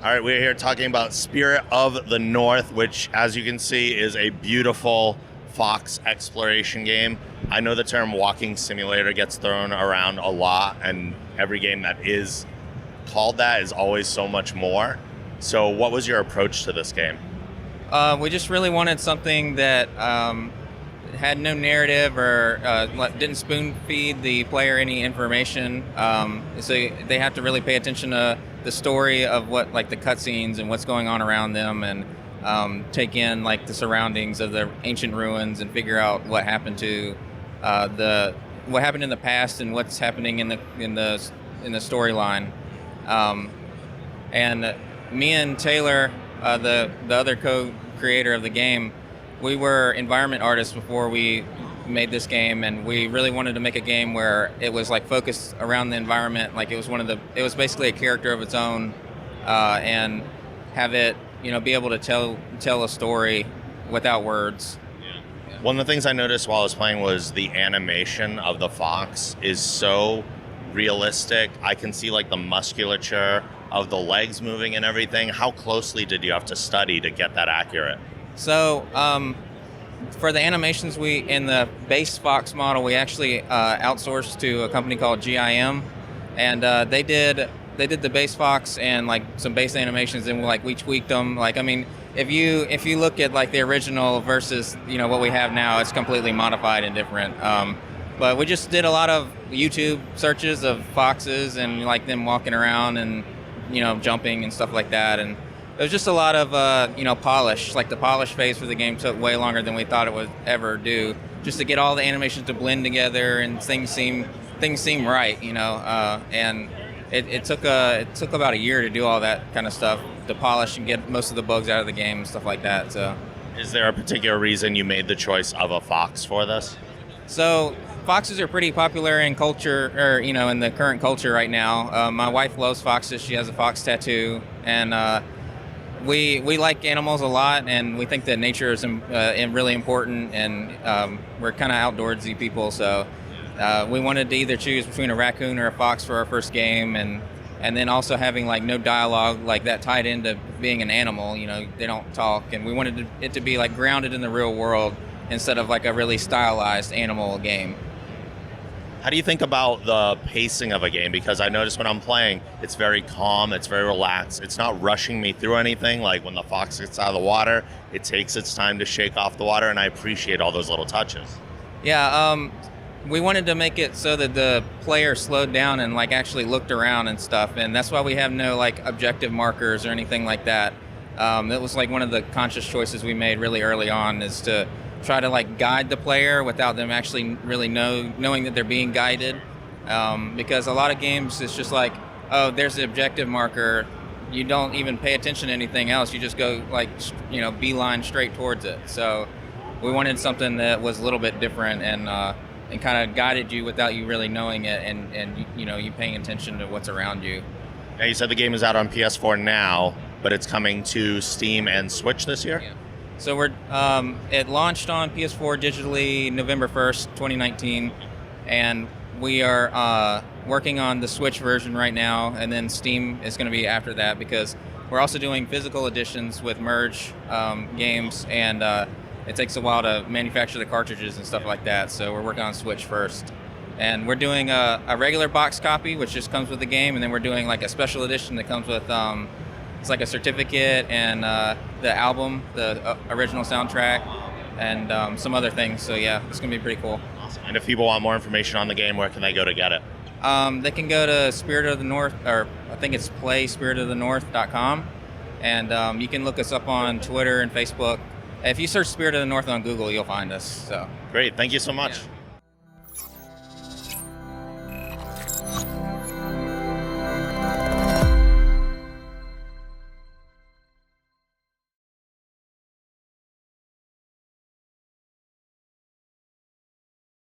All right, we're here talking about Spirit of the North, which, as you can see, is a beautiful fox exploration game. I know the term walking simulator gets thrown around a lot, and every game that is called that is always so much more. So what was your approach to this game? We just really wanted something that had no narrative or didn't spoon feed the player any information. So they have to really pay attention to the story of what, like the cutscenes and what's going on around them, and take in like the surroundings of the ancient ruins and figure out what happened to what happened in the past and what's happening in the storyline. And me and Taylor, the other co-creator of the game, we were environment artists before we made this game, and we really wanted to make a game where it was like focused around the environment, like it was basically a character of its own, and have it, be able to tell a story without words. Yeah. One of the things I noticed while I was playing was the animation of the fox is so realistic. I can see like the musculature of the legs moving and everything. How closely did you have to study to get that accurate? So for the animations, in the base Fox model, we actually outsourced to a company called GIM, and they did the base Fox and like some base animations, and we tweaked them. Like, I mean, if you look at like the original versus what we have now, it's completely modified and different. But we just did a lot of YouTube searches of foxes and like them walking around and jumping and stuff like that, and it was just a lot of polish. Like the polish phase for the game took way longer than we thought it would ever do, just to get all the animations to blend together and things seem right, and it took about a year to do all that kind of stuff, to polish and get most of the bugs out of the game and stuff like that. So, is there a particular reason you made the choice of a fox for this? So foxes are pretty popular in culture, or in the current culture right now. My wife loves foxes. She has a fox tattoo, and we like animals a lot, and we think that nature is really important, and we're kind of outdoorsy people, so we wanted to either choose between a raccoon or a fox for our first game, and then also having like no dialogue, like that tied into being an animal. They don't talk, and we wanted it to be like grounded in the real world instead of like a really stylized animal game. How do you think about the pacing of a game? Because I notice when I'm playing, it's very calm, it's very relaxed. It's not rushing me through anything. Like when the fox gets out of the water, it takes its time to shake off the water, and I appreciate all those little touches. Yeah, we wanted to make it so that the player slowed down and like actually looked around and stuff, and that's why we have no like objective markers or anything like that. It was like one of the conscious choices we made really early on, is to try to like guide the player without them actually really knowing that they're being guided, because a lot of games it's just like, oh, there's the objective marker, you don't even pay attention to anything else, you just go like beeline straight towards it. So we wanted something that was a little bit different and kind of guided you without you really knowing it, and you paying attention to what's around you. Now, you said the game is out on PS4 now, but it's coming to Steam and Switch this year? Yeah. So it launched on PS4 digitally November 1st, 2019, and we are working on the Switch version right now, and then Steam is going to be after that, because we're also doing physical editions with Merge games, and it takes a while to manufacture the cartridges and stuff like that, so we're working on Switch first. And we're doing a regular box copy, which just comes with the game, and then we're doing like a special edition that comes with it's like a certificate and the album, the original soundtrack, and some other things. So yeah, it's gonna be pretty cool. Awesome. And if people want more information on the game, where can they go to get it? They can go to Spirit of the North, or I think it's playspiritofthenorth.com, and you can look us up on Twitter and Facebook. If you search Spirit of the North on Google, you'll find us. So great, thank you so much. Yeah.